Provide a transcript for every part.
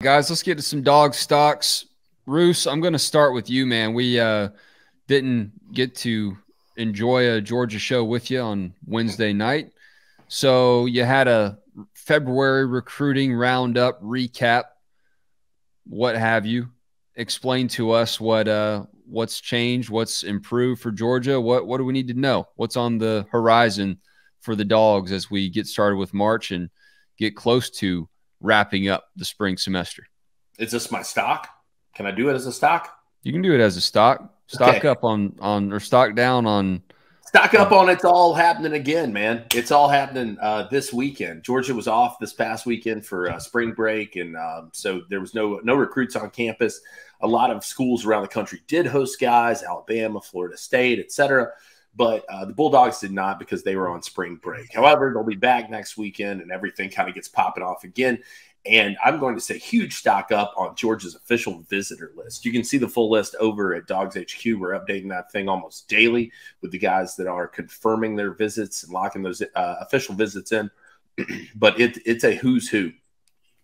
guys, let's get to some dog stocks. Roos, I'm going to start with you, man. We didn't get to enjoy a Georgia show with you on Wednesday night. So you had a February recruiting roundup recap, what have you. Explain to us what's changed, what's improved for Georgia. What do we need to know? What's on the horizon for the Dogs as we get started with March and get close to wrapping up the spring semester? Is this my stock? Can I do it as a stock? You can do it as a stock. Stock up on or stock down on. Stock up on it's all happening again, man. It's all happening this weekend. Georgia was off this past weekend for spring break, and so there was no recruits on campus. A lot of schools around the country did host guys, Alabama, Florida State, etc. But the Bulldogs did not because they were on spring break. However, they'll be back next weekend, and everything kind of gets popping off again. And I'm going to say huge stock up on Georgia's official visitor list. You can see the full list over at DawgsHQ. We're updating that thing almost daily with the guys that are confirming their visits and locking those official visits in. But it's a who's who.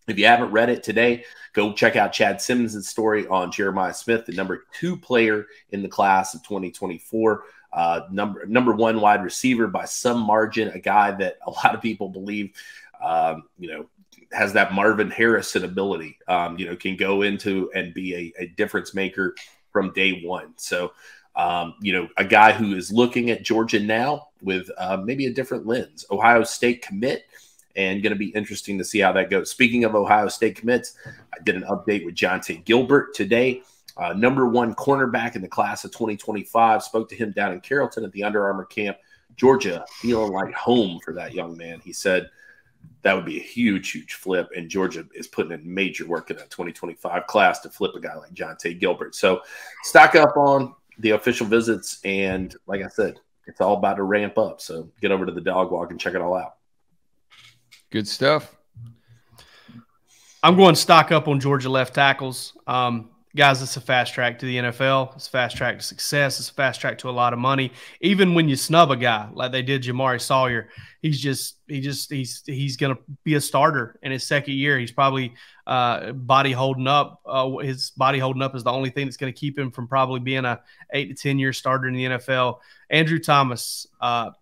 If you haven't read it today, go check out Chad Simmons' story on Jeremiah Smith, the number 2 player in the class of 2024. Number 1 wide receiver by some margin, a guy that a lot of people believe, has that Marvin Harrison ability, can go into and be a difference maker from day one. So, a guy who is looking at Georgia now with maybe a different lens. Ohio State commit, and going to be interesting to see how that goes. Speaking of Ohio State commits, I did an update with Jonte Gilbert today. Number 1 cornerback in the class of 2025. Spoke to him down in Carrollton at the Under Armour camp. Georgia feeling like home for that young man. He said that would be a huge, huge flip, and Georgia is putting in major work in that 2025 class to flip a guy like Jonte Gilbert. So stock up on the official visits, and like I said, it's all about to ramp up. So get over to the Dog Walk and check it all out. Good stuff. I'm going stock up on Georgia left tackles. Guys, it's a fast track to the NFL. It's a fast track to success. It's a fast track to a lot of money. Even when you snub a guy like they did Jamari Sawyer, he's going to be a starter in his second year. He's probably body holding up. His body holding up is the only thing that's going to keep him from probably being a 8 to 10 year starter in the NFL. Andrew Thomas, up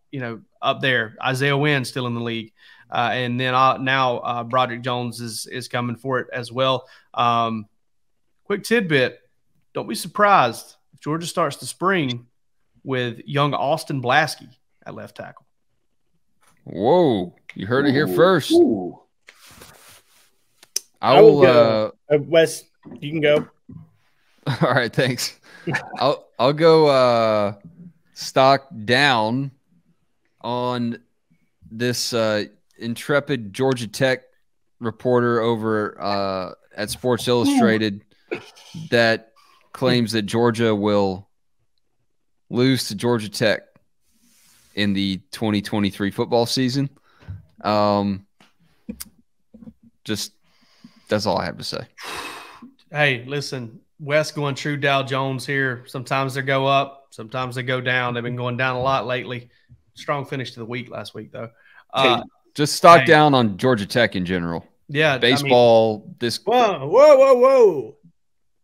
there. Isaiah Wynn still in the league. And then now Broderick Jones is coming for it as well. Quick tidbit, don't be surprised if Georgia starts the spring with young Austin Blasky at left tackle. Whoa, you heard it here first. Ooh. I will go. Wes, you can go. All right, thanks. I'll go stock down on this intrepid Georgia Tech reporter over at Sports Illustrated that claims that Georgia will lose to Georgia Tech in the 2023 football season. Just that's all I have to say. Hey, listen, Wes going true Dow Jones here. Sometimes they go up, sometimes they go down. They've been going down a lot lately. Strong finish to the week last week, though. Just stock down on Georgia Tech in general. Yeah, baseball. Whoa!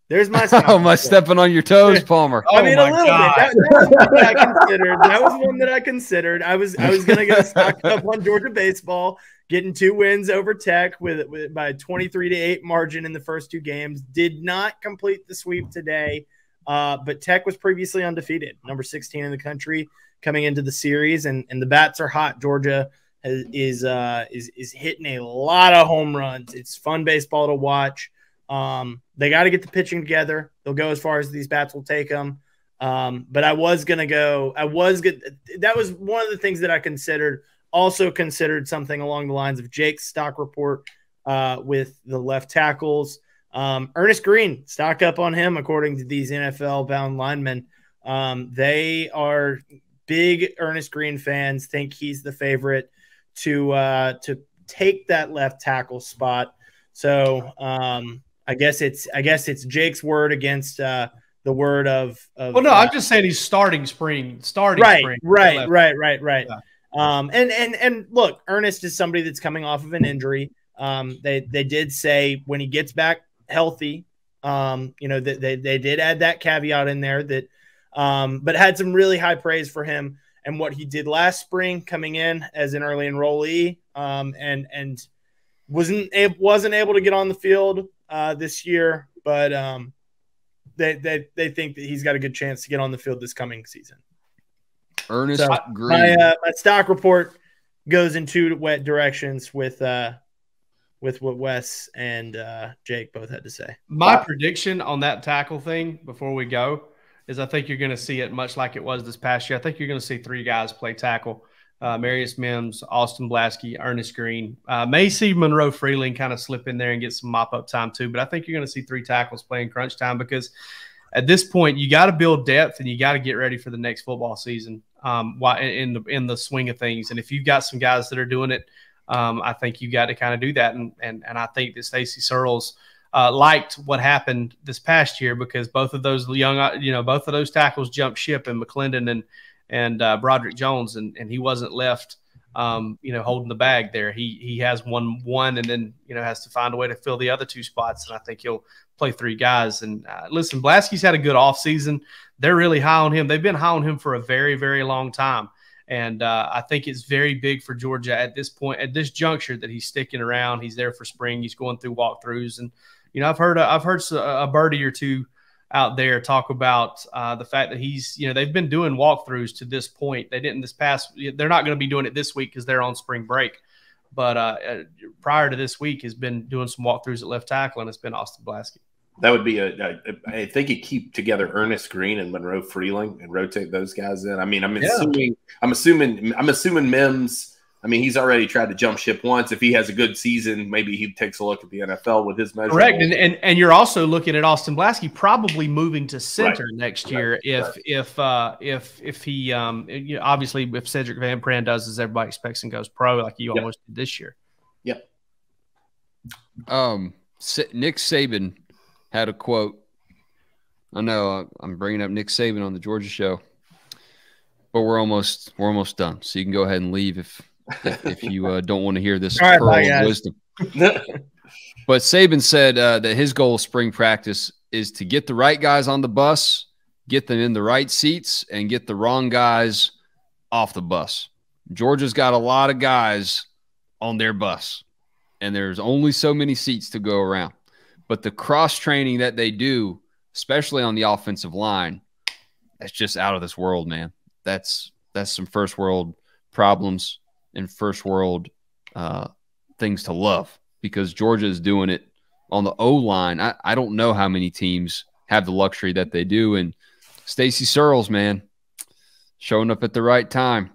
There's my. Oh, am I stepping on your toes, Palmer? I mean, a little bit. That was one that I considered. That was one that I considered. I was gonna go stock up on Georgia baseball, getting 2 wins over Tech with by 23-8 margin in the first 2 games. Did not complete the sweep today, but Tech was previously undefeated, number 16 in the country coming into the series, and the bats are hot. Georgia is hitting a lot of home runs. It's fun baseball to watch. They got to get the pitching together. They'll go as far as these bats will take them. But I was going to go. That was one of the things that I considered. Also considered something along the lines of Jake's stock report with the left tackles. Ernest Green, stock up on him, according to these NFL-bound linemen. They are big Ernest Green fans, think he's the favorite to take that left tackle spot. So I guess it's Jake's word against the word of. Well, no, I'm just saying he's starting spring. Right. Yeah. And look, Ernest is somebody that's coming off of an injury. They did say when he gets back healthy, that they did add that caveat in there that, but had some really high praise for him and what he did last spring coming in as an early enrollee, and wasn't able to get on the field this year, but they think that he's got a good chance to get on the field this coming season. Ernest Green. My stock report goes in two wet directions with what Wes and Jake both had to say. My prediction on that tackle thing before we go is I think you're going to see it much like it was this past year. I think you're going to see three guys play tackle. Marius Mims, Austin Blasky, Ernest Green. May see Monroe Freeling kind of slip in there and get some mop-up time too, but I think you're going to see three tackles playing crunch time because at this point you got to build depth and you got to get ready for the next football season in the swing of things. And if you've got some guys that are doing it, I think you got to kind of do that. And I think that Stacey Searles liked what happened this past year because both of those both of those tackles jumped ship in McClendon and Broderick Jones, and he wasn't left, holding the bag there. He has one and then, has to find a way to fill the other two spots. And I think he'll play three guys. And listen, Blasky's had a good offseason. They're really high on him. They've been high on him for a very, very long time. And I think it's very big for Georgia at this point, at this juncture, that he's sticking around. He's there for spring. He's going through walkthroughs. And, I've heard a birdie or two out there talk about the fact that he's, they've been doing walkthroughs to this point. They didn't this past. They're not going to be doing it this week because they're on spring break. But prior to this week, has been doing some walkthroughs at left tackle, and it's been Austin Blasky. That would be I think you keep together Ernest Green and Monroe Freeling and rotate those guys in. I mean, I'm assuming Mims. I mean, he's already tried to jump ship once. If he has a good season, maybe he takes a look at the NFL with his measure. Correct, and you're also looking at Austin Blasky probably moving to center next year if he obviously if Cedric Van Pran does as everybody expects and goes pro like you almost did this year. Yep. Nick Saban had a quote. I know I'm bringing up Nick Saban on the Georgia show, but we're almost done. So you can go ahead and leave if you don't want to hear this pearl of wisdom. But Saban said that his goal of spring practice is to get the right guys on the bus, get them in the right seats, and get the wrong guys off the bus. Georgia's got a lot of guys on their bus, and there's only so many seats to go around. But the cross-training that they do, especially on the offensive line, that's just out of this world, man. That's some first-world problems and first-world things to love because Georgia is doing it on the O-line. I don't know how many teams have the luxury that they do. And Stacey Searles, man, showing up at the right time.